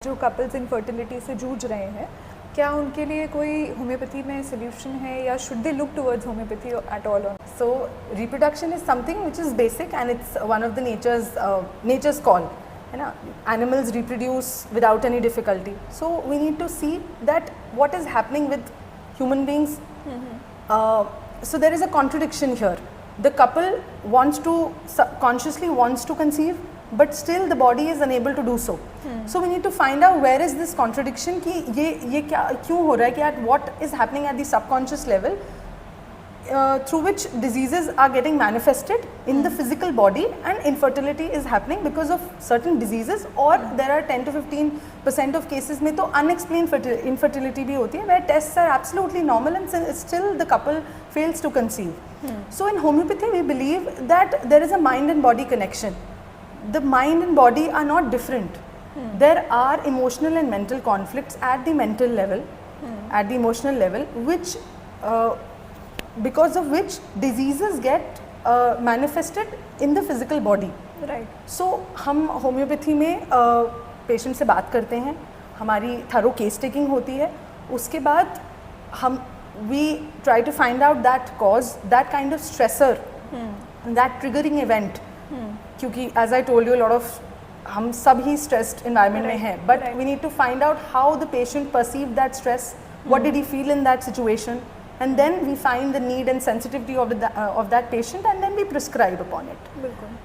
जो couples infertility से जूझ रहे हैं, क्या उनके लिए कोई होम्योपैथी में सोल्यूशन है या should they look towards homeopathy at all? So reproduction is something which is basic and it's one of the nature's call. है ना? Animals reproduce without any difficulty. So we need to see that what is happening with human beings. So there is a contradiction here. The couple consciously wants to conceive, but still the body is unable to do so. So we need to find out where is this contradiction कि ये क्या क्यों हो रहा है कि at what is happening at the subconscious level through which diseases are getting manifested in the physical body and infertility is happening because of certain diseases or there are 10 to 15% of cases में तो unexplained infertility भी होती है where tests are absolutely normal and still the couple fails to conceive. So in homeopathy we believe that there is a mind and body connection. The mind and body are not different. There are emotional and mental conflicts at the mental level, at the emotional level, which because of which diseases get manifested in the physical body. Right. So हम homeopathy में patient से बात करते हैं, हमारी thorough case taking होती है, उसके बाद हम we try to find out that cause, that kind of stressor, that triggering event. क्योंकि as I told you a lot of हम सब ही stressed environment में हैं, but we need to find out how the patient perceived that stress, what did he feel in that situation, and then we find the need and sensitivity of that patient and then we prescribe upon it. बिल्कुल.